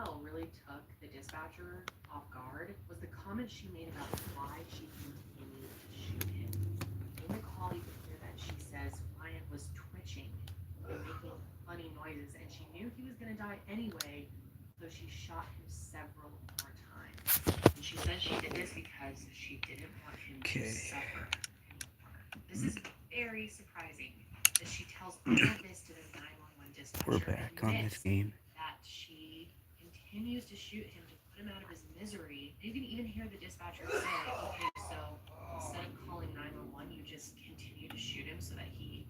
tell really took the dispatcher off guard was the comment she made about why she continued to shoot him. In the call, you can hear that she says Ryan was twitching and making funny noises, and she knew he was going to die anyway, so she shot him several more times. And she says she did this because she didn't want him to suffer anymore. This is very surprising that she tells all of this to the 911 dispatcher. We're back on this game. That she continues to shoot him to put him out of his misery. You can even hear the dispatcher say, okay, so instead of calling 911, you just continue to shoot him so that he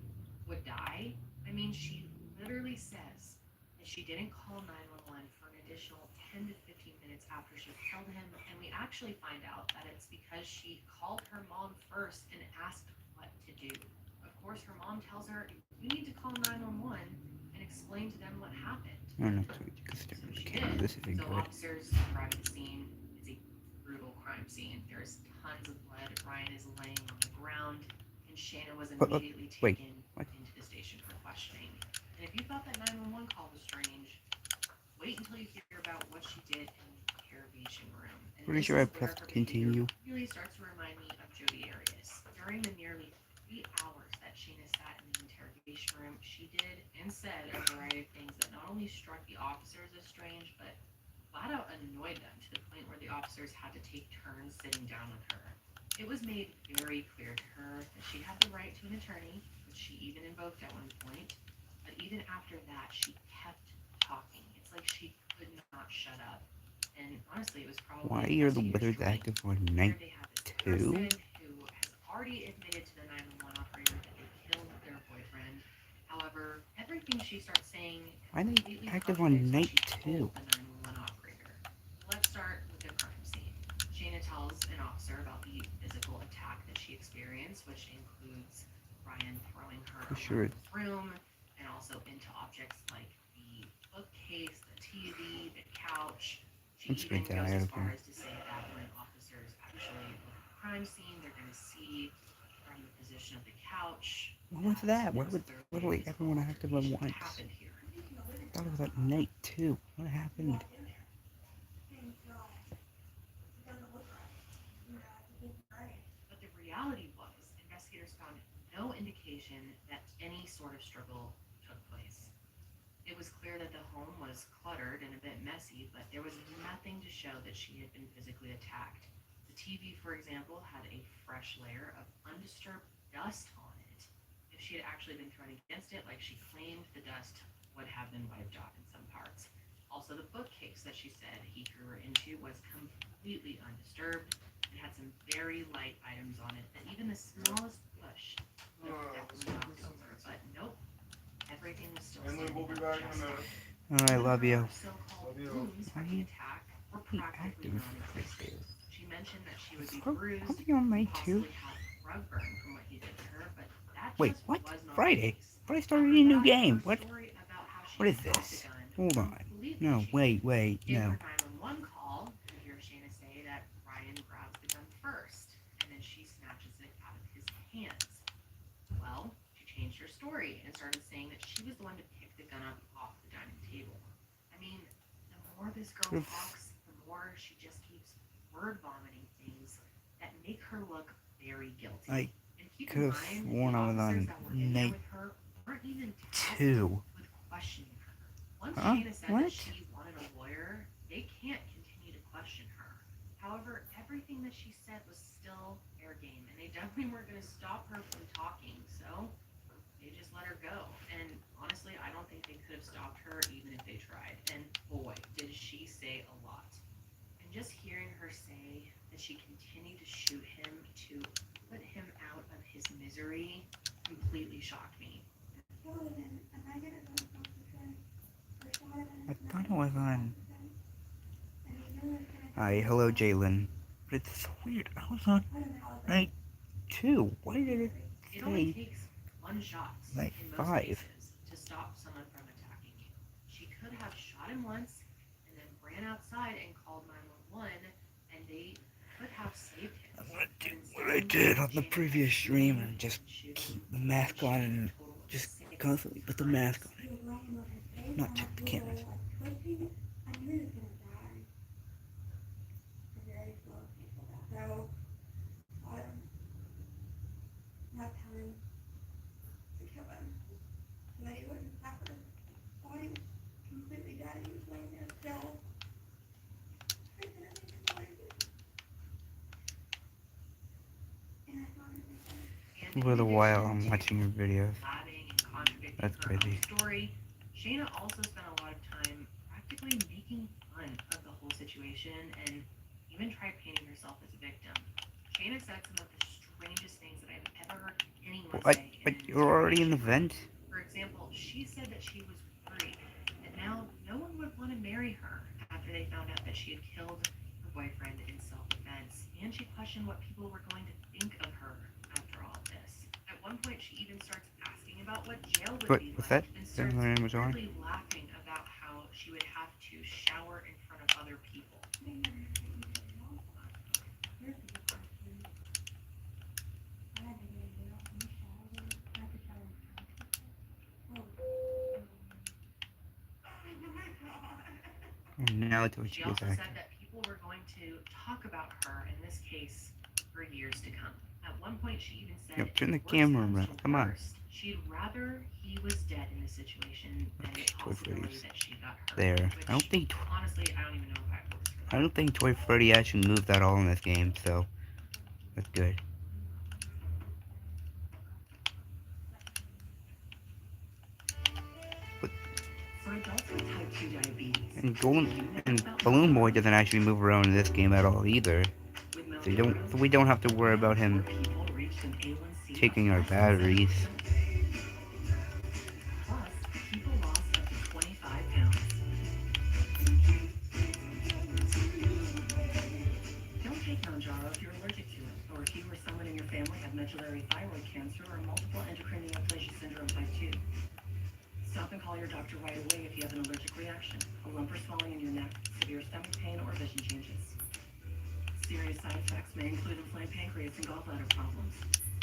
would die. I mean, she literally says that she didn't call 911 for an additional 10 to 15 minutes after she killed him, and we actually find out that it's because she called her mom first and asked what to do. Of course, her mom tells her, you need to call 911 and explain to them what happened. I don't know, so you can stare at the camera. This isn't so good. Officers arrive at the scene. It's a brutal crime scene. There's tons of blood. Ryan is laying on the ground, and Shayna was immediately taken into the station for questioning. And if you thought that 911 call was strange, wait until you hear about what she did in the interrogation room. And pretty sure I pressed continue. Really starts to remind me of Jodi Arias. During the nearly 3 hours that Shayna sat in the interrogation room, she did and said a variety of things that not only struck the officers as strange, but flat out annoyed them to the point where the officers had to take turns sitting down with her. It was made very clear to her that she had the right to an attorney, which she even invoked at one point, but even after that, she kept talking. It's like she could not shut up. And honestly, it was probably... Why are the weathers active on night 2? Who has already admitted to the 911 operator that they killed their boyfriend. However, everything she starts saying... Why are they active on night 2? The 911 operator. Let's start with the crime scene. Shayna tells an officer about the physical attack that she experienced, which includes Ryan throwing her around the room and also into objects like the bookcase, the TV, the couch. She even goes as far as to say that when officers actually look at the crime scene, they're going to see from the position of the couch. What was that? Why would literally everyone active at once? I thought it was at night 2. What happened? But the reality was, investigators found no indication that any sort of struggle took place. It was clear that the home was cluttered and a bit messy, but there was nothing to show that she had been physically attacked. The TV, for example, had a fresh layer of undisturbed dust on it. If she had actually been thrown against it, like she claimed, the dust would have been wiped off in some parts. Also, the bookcase that she said he threw her into was completely undisturbed. It had some very light items on it that even the smallest push would have definitely knocked over. But nope, everything was still standing up just fine. I love you. So-called wounds from the attack were practically non-existent. She mentioned that she would be bruised, possibly have rug burn from what he did to her, but that just was not Friday? the case. Friday started a new game. What? Story about how she What is dropped this? the gun Hold on. completely No, changed. wait, In no. her 911 call, you hear Shayna say that Ryan grabs the gun first, and then she snatches it out of his hands. Well, she changed her story and started saying that she was the one to pick the gun up off the dining table. I mean, the more this girl talks, the more she just keeps word vomiting things that make her look very guilty. I and keep could have in mind, sworn the I was officers on that were in there night with her weren't even tasked 2. with questioning her. Once Huh? Shayna said What? that she wanted a lawyer, they can't continue to question her. However, everything that she said was still fair game, and they definitely weren't going to stop her from talking, so they just let her go. And honestly, I don't think they could have stopped her even if they tried. And boy, did she say a lot. And just hearing her say that she continued to shoot him to put him out of his misery completely shocked me. I thought it was on. Hi, hello, Jalen. But it's so weird. I was on night 2. Why did it It only say takes one shot night in most 5? cases to stop someone from attacking you. She could have shot him once and then ran outside and called 911, and they could have saved him. I'm gonna do what I did on the previous stream and just keep the mask on and just constantly put the mask on it. Not check the cameras. And For in a while, addition I'm to watching your videos. blabbing and contradicting That's her own crazy. story, Shayna also spent a lot of time practically making fun of the whole situation and even tried painting herself as a victim. Shayna said some of the strangest things that I've ever heard anyone What? say in But an you're already in the interrogation room. vent? For example, she said that she was worried that now no one would want to marry her after they found out that she had killed her boyfriend in self-defense, and she questioned what people were going to think of her after all of this. At one point, she even starts asking about what jail would What be was like that? and That starts my name was on? weirdly laughing about how she would have to shower in front of other people. Now it's what She she was also said acting. that people were going to talk about her in this case for years to come. At one point, she even Yo, said, if turn the worse camera comes around. to Come on. worst, she'd rather he was dead in this situation than the Okay, Toy possibility Freddy's. that she got hurt. There. Which, honestly, I don't even know if I voted for I that. don't think Toy Freddy actually moved at all in this game, so that's good. But For adults with type 2 diabetes, and Balloon Boy doesn't actually move around in this game at all either. So we don't have to worry about him taking our batteries. Plus, people lost up to 25 pounds. Don't take Mounjaro if you're allergic to it, or if you or someone in your family have medullary thyroid cancer or multiple endocrine neoplasia syndrome type 2. Stop and call your doctor right away if you have an allergic reaction, a lump or swelling in your neck, severe stomach pain, or vision changes. Serious side effects may include inflamed pancreas and gallbladder problems.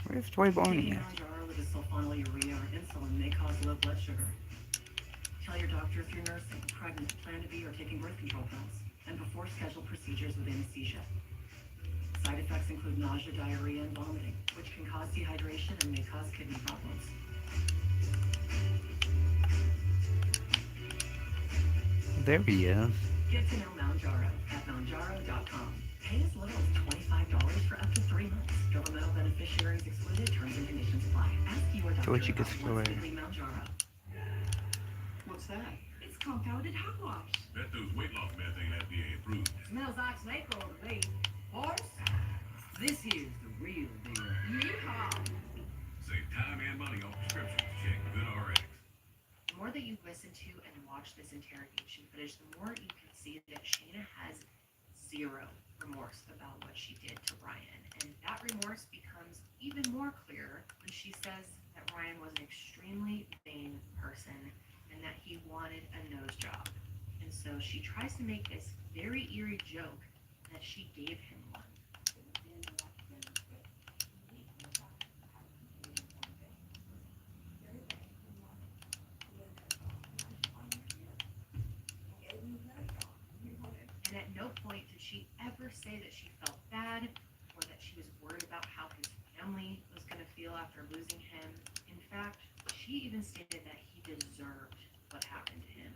Where's Toy Bonnie Taking at? Mounjaro with a sulfonylurea or insulin may cause low blood sugar. Tell your doctor if you're nursing, pregnant, plan to be, or taking birth control pills, and before scheduled procedures with anesthesia. Side effects include nausea, diarrhea, and vomiting, which can cause dehydration and may cause kidney problems. There he is. Get to know Mounjaro at Mounjaro.com. Pay as little as $25 for up to 3 months. Governmental beneficiaries excluded. Terms and conditions apply. Ask your doctor So what you about can still once wear. weekly Mounjaro. What's that? It's compounded hot wash. Bet those weight loss meds ain't FDA approved. Smells like snake oil to me. Horse, this here's the real deal. Yeehaw! Save time and money on prescriptions. Check GoodRx. The more that you listen to and watch this interrogation footage, the more you can see that Shayna has zero remorse about what she did to Ryan. And that remorse becomes even more clear when she says that Ryan was an extremely vain person and that he wanted a nose job. And so she tries to make this very eerie joke that she gave him one. And at no point did she ever say that she felt bad or that she was worried about how his family was going to feel after losing him. In fact, she even stated that he deserved what happened to him.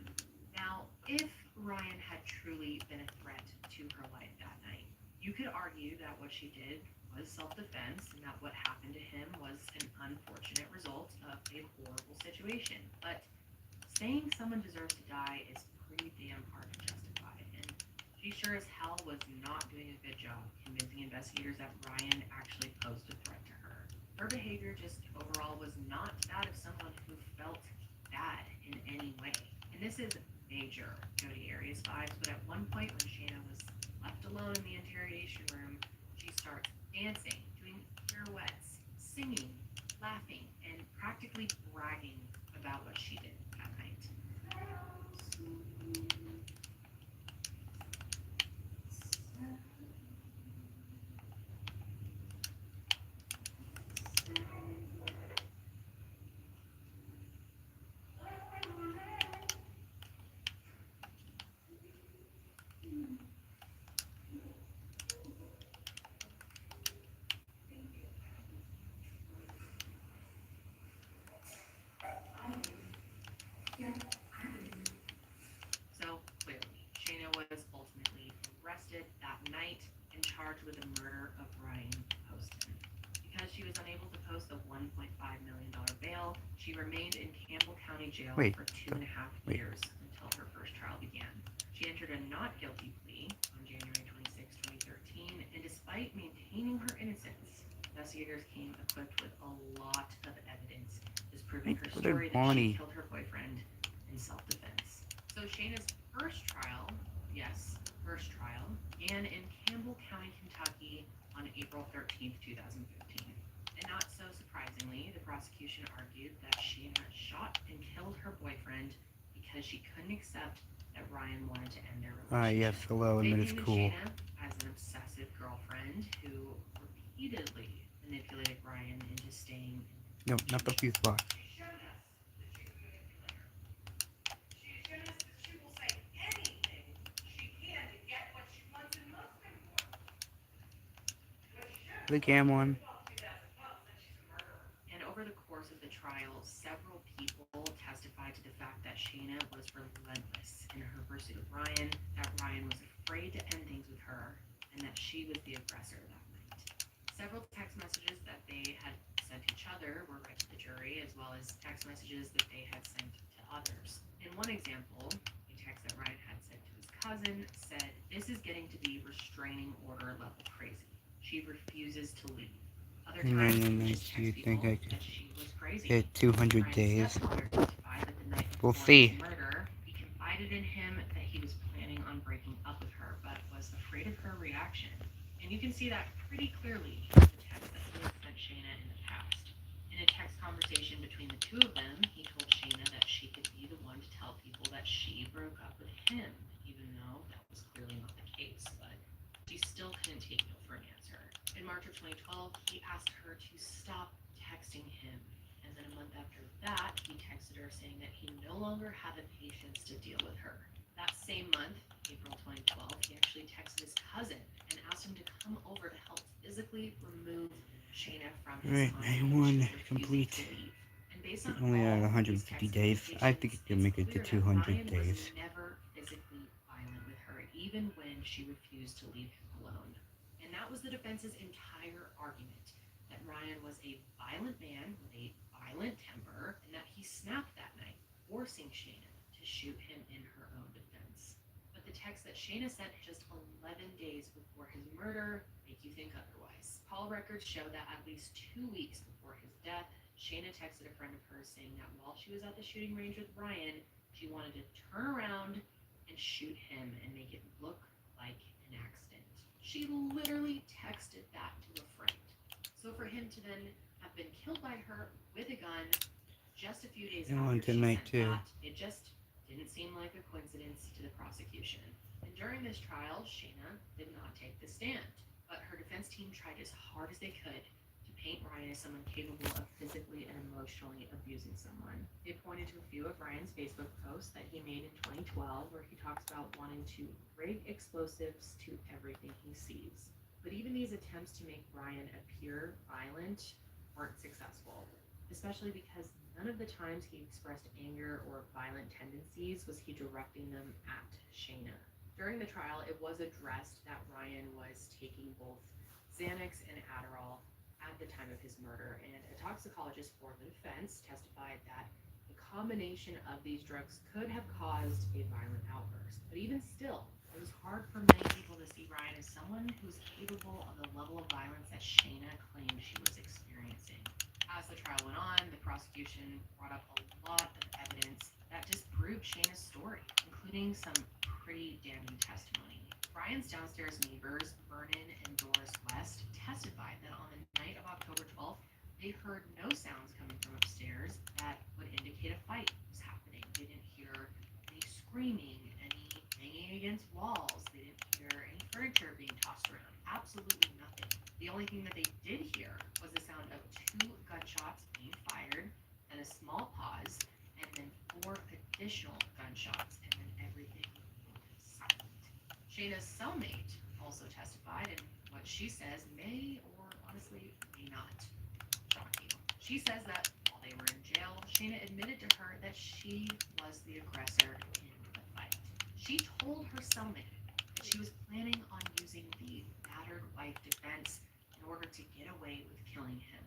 Now, if Ryan had truly been a threat to her life that night, you could argue that what she did was self-defense and that what happened to him was an unfortunate result of a horrible situation. But saying someone deserves to die is pretty damn hard to justify. And she sure as hell was not doing a good job convincing investigators that Ryan actually posed a threat to her. Her behavior just overall was not that of someone who felt bad in any way. And this is major Jodi Arias vibes, but at one point when Shayna was left alone in the interrogation room, she starts dancing, doing pirouettes, singing, laughing, and practically bragging about what she did that night. So clearly, Shayna was ultimately arrested that night and charged with the murder of Ryan Poston. Because she was unable to post the $1.5 million bail, she remained in Campbell County Jail Wait, for 2.5 wait. years until her first trial began. She entered a not guilty plea on January 26, 2013, and despite maintaining her innocence, investigators came equipped with a lot of evidence disproving her What a story that Bonnie. she killed her boyfriend in self-defense. So Shayna's first trial, yes, first trial, began in Campbell County, Kentucky on April 13th, 2015. And not so surprisingly, the prosecution argued that Shayna shot and killed her boyfriend because she couldn't accept that Ryan wanted to end their relationship. Yes, hello, They and it's painted cool. Shayna as an obsessive girlfriend who repeatedly manipulated Ryan into staying in No, not the fuse box. She's shown us that she's a manipulator. She's shown us that she will say anything she can to get what she wants and most important. The cam on. And over the course of the trial, several people testified to the fact that Shayna was relentless in her pursuit of Ryan, that Ryan was afraid to end things with her, and that she was the aggressor that night. Several text messages that they had sent each other were read to the jury, as well as text messages that they had sent to others. In one example, a text that Ryan had sent to his cousin said, "This is getting to be restraining order level crazy. She refuses to leave." Other And times, then he would just do you text think people I could that she was crazy. hit 200 Ryan's days? stepfather testified that the night We'll before see. his murder, he confided in him that he was planning on breaking up with her, but was afraid of her reaction. And you can see that pretty clearly in the text that he had sent Shayna in the past. In a text conversation between the two of them, he told Shayna that she could be the one to tell people that she broke up with him, even though that was clearly not the case, but she still couldn't take no for an answer. In March of 2012, he asked her to stop texting him, and then a month after that, he texted her saying that he no longer had the patience to deal with her. That same month, April 2012, he actually texted his cousin and asked him to come over to help physically remove Shayna from his Alright, home, I won. which she refused Complete. to leave. And based on Only all at of 150 these text days. I think communications, I can make it to it's clear that 200 Ryan days. was never physically violent with her, even when she refused to leave him alone. And that was the defense's entire argument, that Ryan was a violent man with a violent temper, and that he snapped that night, forcing Shayna to shoot him in her own defense. But the text that Shayna sent just 11 days before his murder make you think otherwise. Call records show that at least 2 weeks before his death, Shayna texted a friend of hers saying that while she was at the shooting range with Ryan, she wanted to turn around and shoot him and make it look like an accident. She literally texted that to a friend. So for him to then have been killed by her with a gun just a few days I want after she tonight sent too. that, it just didn't seem like a coincidence to the prosecution. And during this trial, Shayna did not take the stand, but her defense team tried as hard as they could to paint Ryan as someone capable of physically and emotionally abusing someone. They pointed to a few of Ryan's Facebook posts that he made in 2012 where he talks about wanting to break explosives to everything he sees. But even these attempts to make Ryan appear violent weren't successful, especially because none of the times he expressed anger or violent tendencies was he directing them at Shayna. During the trial, it was addressed that Ryan was taking both Xanax and Adderall at the time of his murder, and a toxicologist for the defense testified that the combination of these drugs could have caused a violent outburst. But even still, it was hard for many people to see Ryan as someone who was capable of the level of violence that Shayna claimed she was experiencing. As the trial went on, the prosecution brought up a lot of evidence that disproved Shayna's story, including some pretty damning testimony. Ryan's downstairs neighbors, Vernon and Doris West, testified that on the night of October 12th, they heard no sounds coming from upstairs that would indicate a fight was happening. They didn't hear any screaming, any banging against walls. They didn't hear any furniture being tossed around. Absolutely nothing. The only thing that they did hear was the sound of 2 gunshots being fired, and a small pause, and then 4 additional gunshots, and then everything went silent. Shayna's cellmate also testified, and what she says may or honestly may not shock you. She says that while they were in jail, Shayna admitted to her that she was the aggressor in the fight. She told her cellmate that she was planning on using the battered wife defense and in order to get away with killing him.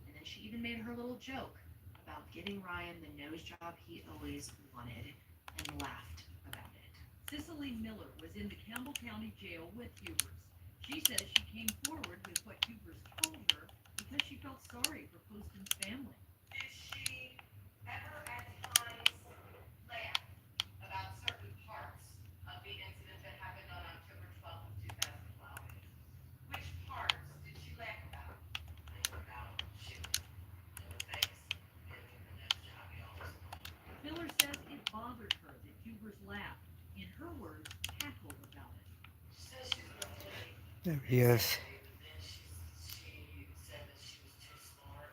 And then she even made her little joke about giving Ryan the nose job he always wanted and laughed about it. Cicely Miller was in the Campbell County Jail with Hubers. She says she came forward with what Hubers told her because she felt sorry for Poston's family. Did she ever at times laugh about certain parts of the incident that happened on October 12th of 2012? Which parts did she laugh about? About shooting in the face and the nose job he always wanted. Miller says it bothered her that Hubers laughed. In her words, cackled about it. She says she's really There he is. but then she said that she was too smart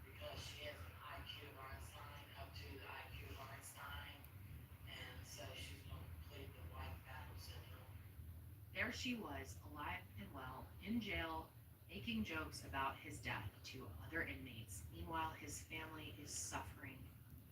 because she has an IQ of Einstein, up to the IQ of Einstein, and so she's going to complete the white battle syndrome. There she was, alive and well, in jail, making jokes about his death to other inmates. Meanwhile, his family is suffering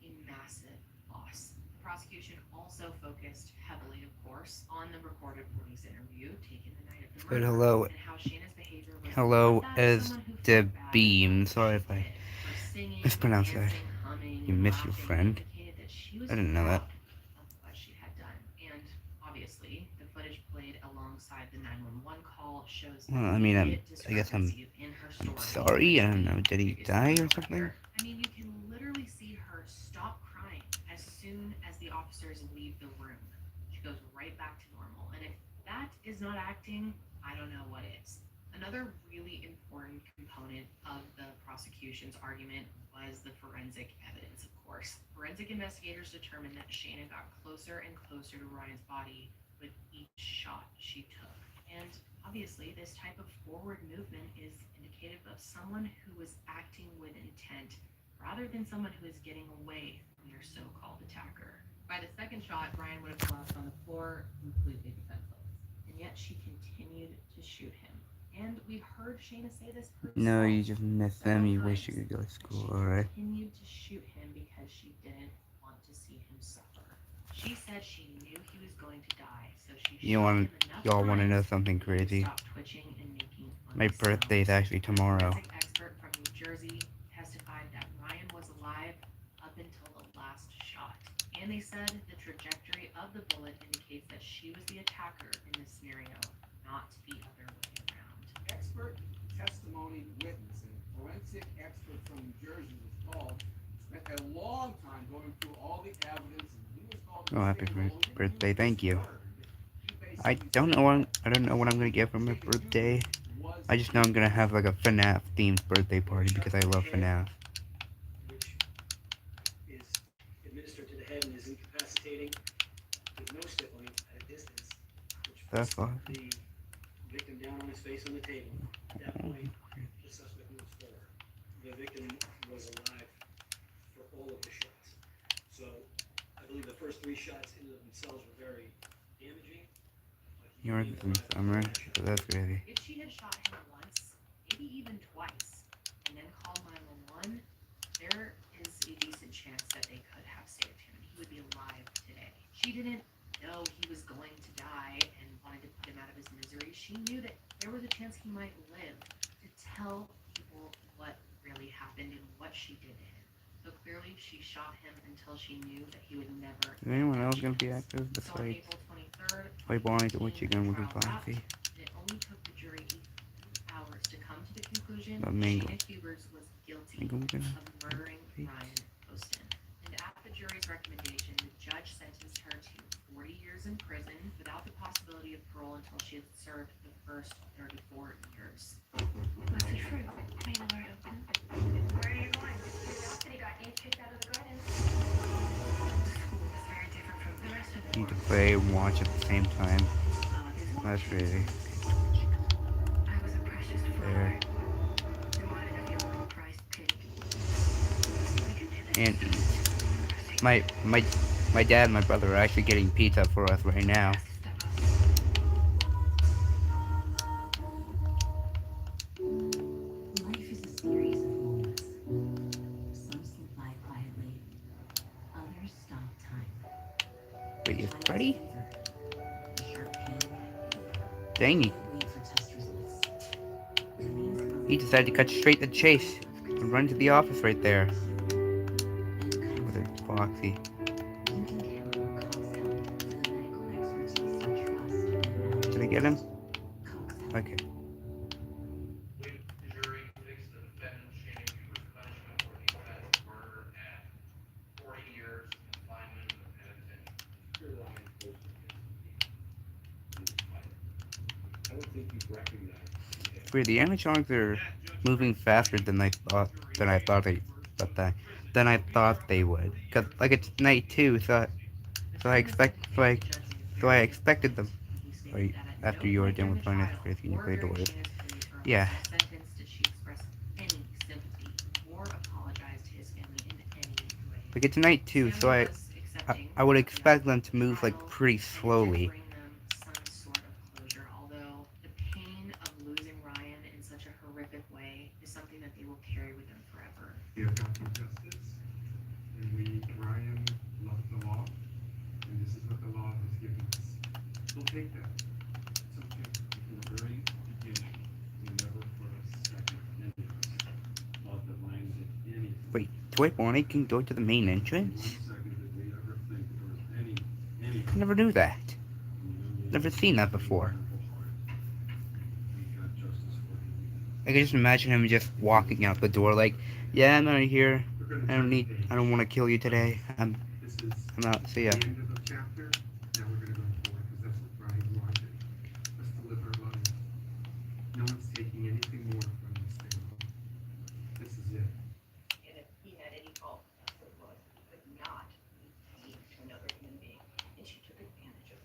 a massive loss. The prosecution also focused heavily, of course, on the recorded police interview taken the night of the But murder hello, and how Shayna's behavior was hello not that of as someone who the felt bad beam. about Sorry what if I she did. Her singing, mispronounced that. dancing, humming, You and miss your laughing friend. indicated that she was I didn't know that. proud of what she had done. And obviously, the footage played alongside the 911 call shows Well, I mean, immediate I guess I'm discrepancies in her story. sorry. I don't know. Did he Previously die or told something? her. I mean, you can literally see her stop crying as soon as the officers leave the room. She goes right back to normal. And if that is not acting, I don't know what is. Another really important component of the prosecution's argument was the forensic evidence, of course. Forensic investigators determined that Shayna got closer and closer to Ryan's body with each shot she took. And obviously, this type of forward movement is indicative of someone who was acting with intent rather than someone who is getting away from their so-called attacker. By the second shot, Ryan would have collapsed on the floor, completely defenseless. And yet she continued to shoot him. And we heard Shayna say this herself. No, you just missed them. You several wish you times. could go to school. She Alright. continued to shoot him because she didn't want to see him suffer. She said she knew he was going to die, so she You shot want? him enough Y'all want to know times something that he crazy? stopped twitching and making My funny birthday's sounds. actually tomorrow. A forensic expert from New Jersey testified that Ryan was alive up until the last shot. And they said the trajectory of the bullet indicates that she was the attacker in this scenario, not the other way around. Expert testimony witness and forensic expert from New Jersey was called. Spent a long time going through all the evidence, and he was called. Oh, happy birthday! Thank you. I don't know what I'm gonna get for my birthday. I just know I'm gonna have like a FNaF themed birthday party because I love FNaF. Which is administered to the head and is incapacitating with no stippling at a distance, which That's puts fine. the victim down on his face on the table. At that point, the suspect moves forward. The victim was alive for all of the shots. So I believe the first 3 shots in and of themselves were very damaging. but he You're remained from alive summer, after that so shot. that's crazy. If she had shot him once, maybe even twice, and then called 911, there is a decent chance that they could have saved him and he would be alive today. She didn't know he was going to die and wanted to put him out of his misery. She knew that there was a chance he might live to tell people what really happened and what she did to him. So clearly she shot him until she knew that he would never Is anyone get else that gonna be chance. active So on besides April 23rd, Play Bonnie to what you 2018, gonna the be trial wrapped. fine? It only took the jury 8 hours to come to the conclusion But Mingo. Shayna Hubers was guilty Mingo, we're gonna- of murdering Ryan Poston. And at the jury's recommendation, the judge sentenced her to 40 years in prison without the possibility of parole until she had served the first 34 years. Was it true? May the Lord open. Where are you going? Curiosity got you kicked out of the garden. School was very different from the rest of the Need to world. play and watch at the same time. This That's crazy. I was a precious flower. And wanted to feel a prized pig. We could do this. And eat. My dad and my brother are actually getting pizza for us right now. Step up. Life is a series of moments. Some slip by quietly, others stop time. Wait, is One Freddy? has fever, a sharp pain, Dang, wait for test results. To me, He decided to cut straight to the chase and run to the office right there. With a Foxy. You can count on Cox's help for the medical expertise you trust and value. Did I get him? Cox help. Okay. The jury fixed the defendant Shane Huber's punishment for the offense of murder at 40 years confinement in the penitentiary. I don't think you've recognized. Weird, the animatronics are moving faster than I thought they would. Cause like it's night 2, so I expected them. Right after you were done with FNaF, you play doors. Yeah. Sentence did she express any sympathy or apologize to his family in any way. Like it's night 2, so I would expect them to move like pretty slowly. Bring them some sort of closure, although the pain of losing Ryan in such a horrific way is something that they will carry with them forever. We have gotten justice, and Ryan loved the law, and this is what the law has given us. We'll take that. It's okay. From the very beginning, we never for a second, any of us, thought that Ryan did anything. Wait, do I want I can go to the main One entrance? second did we ever think there was anything. I never knew that. Never seen that before. We got justice for him. I can just imagine him just walking out the door like, yeah, I'm out of here. I don't want to kill you today. I'm This is out. See ya. the end of the chapter. Now we're going to go forward because that's what Ryan wanted. Us to live our lives. No one's taking anything more from this thing. This is it. And if he had any fault, that's what it was. He could not be mean to another human being. And she took advantage of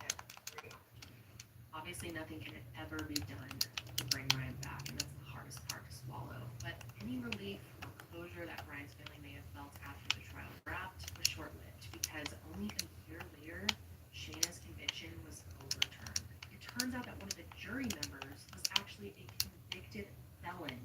every opportunity. Obviously, nothing can ever be done to bring Ryan back, and that's the hardest part to swallow. But any relief or closure that Ryan's family may have felt after the trial wrapped was short-lived, because only a year later, Shayna's conviction was overturned. It turns out that one of the jury members was actually a convicted felon,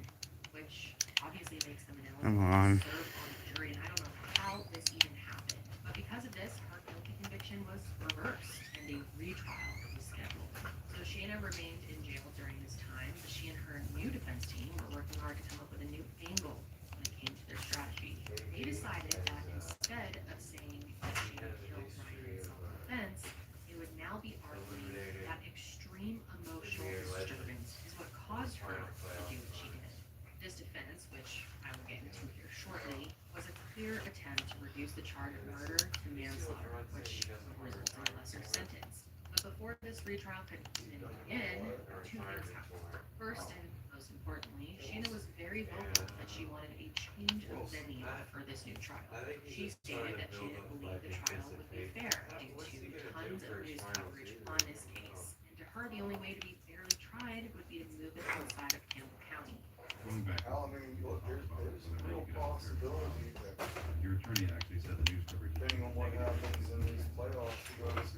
which obviously makes them Come ineligible on. to serve on the jury, and I don't know how this even happened. But because of this, her guilty conviction was reversed, and a retrial was scheduled. So Shayna remained in jail during this time, but she and her new defense team were working hard to come up with a new angle when it came to their strategy. They decided that instead of saying that Shayna killed Ryan in self-defense, they would now be arguing that extreme emotional disturbance is what caused her to do what she did. This defense, which I will get into here shortly, was a clear attempt to reduce the charge of murder to manslaughter, which would result in a lesser sentence. But before this retrial could even begin, two things happened. First, and most importantly, Shayna was very vocal that she wanted a change of venue for this new trial. She stated that she didn't believe the trial would be fair due to tons of news coverage on this case. And to her, the only way to be fairly tried would be to move it outside of Campbell County. Going back. Well, I mean, look, there's a real possibility that Your attorney actually said the news coverage. depending on what happens in these playoffs, you guys,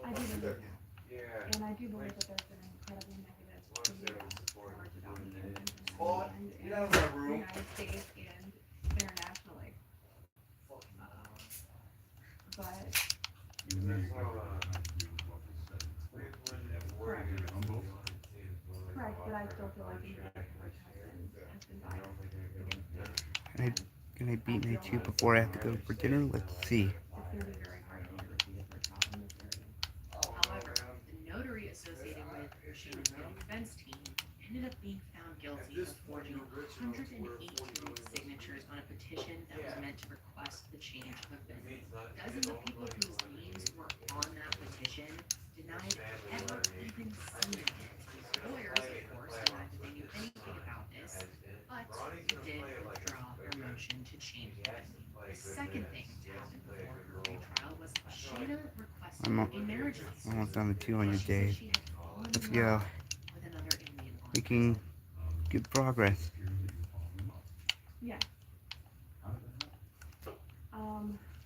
I do believe that. Yeah. And I do believe that there's been incredibly negative media coverage about the Kansas Well, and get out of that the room. United States and internationally. But correct, but I still feel like the media coverage has been biased. Can I beat night 2 before I have to go for dinner? Let's see. It's going to be very hard to repeat the trial in this area. However, the notary associated with Shayna's new defense team ended up being found guilty of forging 118 signatures on a petition that was meant to request the change of venue. Dozens of people whose names were on that petition denied ever even seeing it. Lawyers, of course, denied that they knew anything about this, but did withdraw their motion to change the venue. The second thing to happen before her retrial was Shayna requested a marriage license. Almost on the 2 on your She said day. she had fallen Let's in go. love with another alien on Making good progress. Yeah.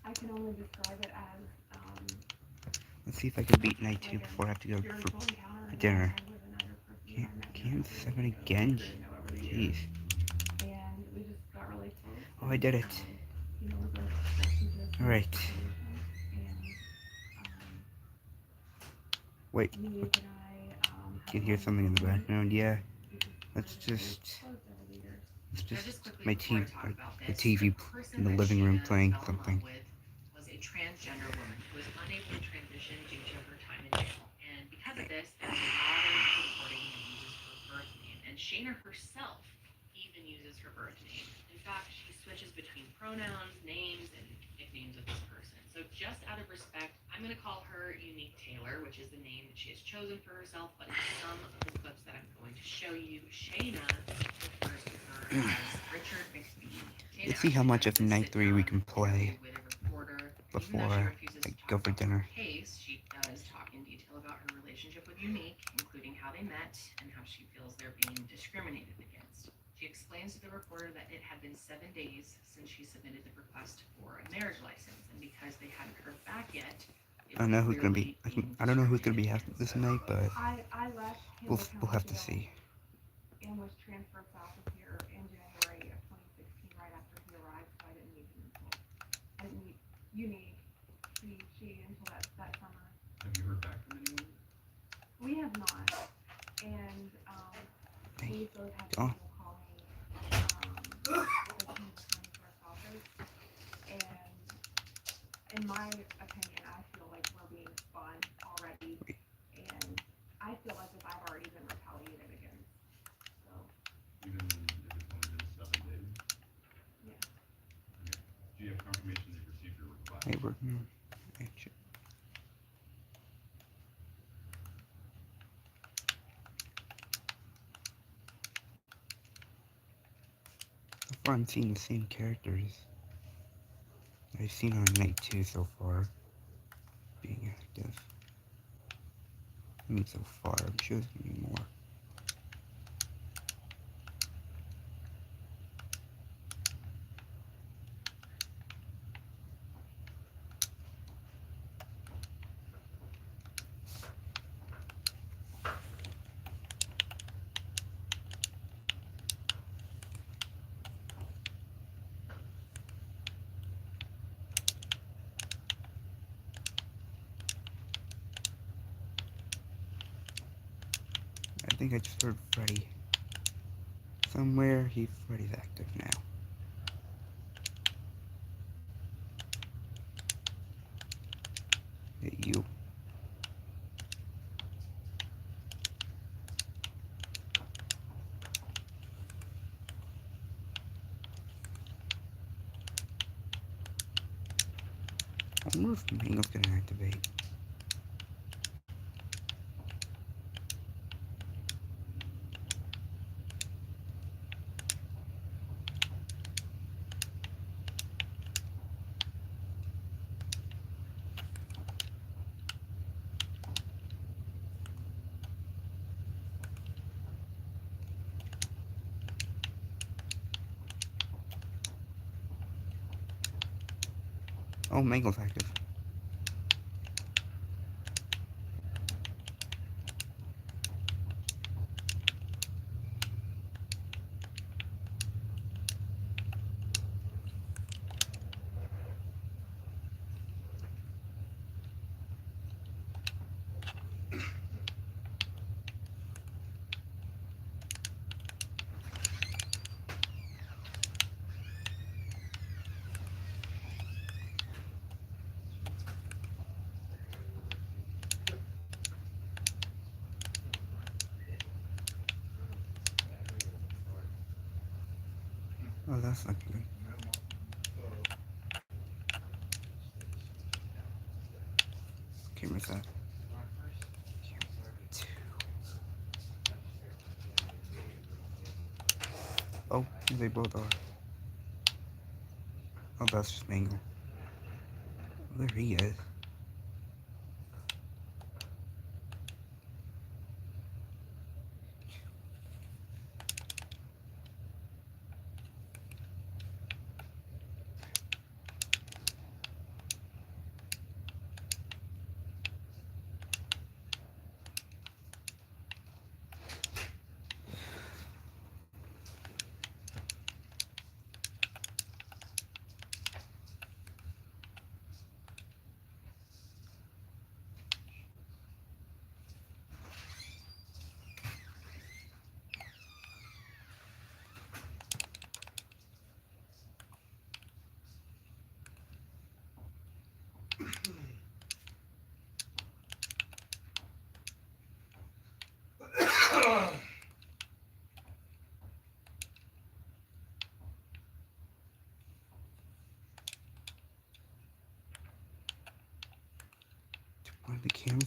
I can only describe it as Let's see if I can beat night 2 before I have to go spiritual for encounter dinner. I had with another person I met Can't through 7 Facebook again? and over the years. Jeez. And we just got really close. Oh, I did it. You know, we both listened to Alright. and Wait. music and I Can hear something in the background. Yeah. we just Let's just Closed over the years. it's Now, just just quickly my before I TV, talk about the this, TV person in the that living room Sheena playing fell in love something. with was a transgender woman who was unable to transition due to her time in jail. And because of this, there's a lot of reporting that uses her birth name. And Shayna herself even uses her birth name. In fact, she switches between pronouns, names, and nicknames of this person. So just out of respect, I'm going to call her Unique Taylor, which is the name that she has chosen for herself. But in some of the clips that I'm going to show you, Shayna refers to her as Richard McBee. Shayna Let's see how actually much has of this Night 3 we can sit-down play interview with a reporter. Even though she before refuses I to go talk for about dinner. her case, she does talk in detail about her relationship with Unique, including how they met and how she feels they're being discriminated against. She explains to the reporter that it had been 7 days since she submitted the request for a marriage license, and because they hadn't heard back yet, they I don't know were who's gonna be. clearly being I don't know who's gonna be discriminated after against. this night, but I left we'll Campbell have County to Jail see. and was transferred south of here in January of 2016, right after he arrived, so I didn't meet him until, I didn't meet Unique, she until that summer. Have you heard back from anyone? We have not, and, we both had Oh. people call me, the Campbell County Sheriff's Office, and in my opinion, I feel like we're being spun already, and I feel as if I've already been retaliated against, so, Even if it's only been 7 days? yeah. Okay. Do you have confirmation that you received your request? Hey, we're action. So far, I'm seeing the same characters I've seen on Night 2 so far being active. I mean, so far, I'm sure there's gonna be more. I think I just heard Freddy. Somewhere, Freddy's active now. Hey, you. I wonder if Mango's gonna activate. Oh, Mango's active. Oh, that's not good. Camera's that. Oh, they both are. Oh, that's just Mango. There he is.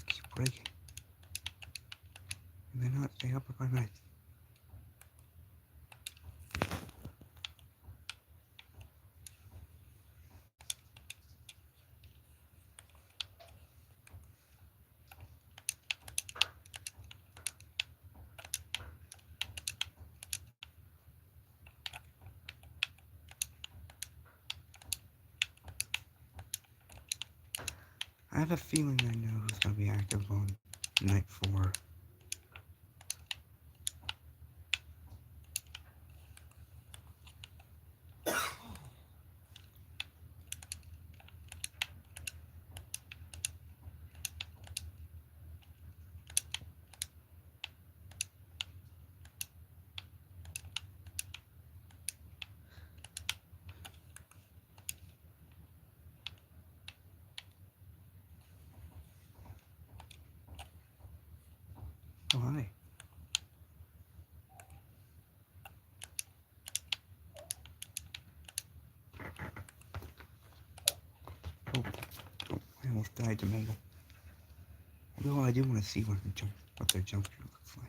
just keep breaking. And they're not staying up by night. I have a feeling I know who's gonna be active on night 4. Oh, hi. Oh, I almost died to Mabel. Although I do want to see what their jump through looks like.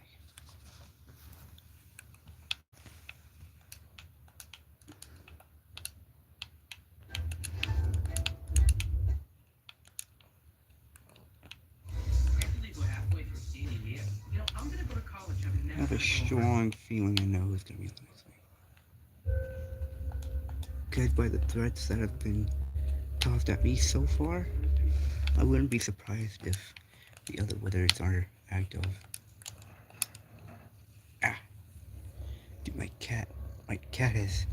I'm gonna go to college. I'm I have a strong feeling I know who's gonna be the next one. Guided by the threats that have been tossed at me so far, I wouldn't be surprised if the other withers are active. Ah! Dude, my cat is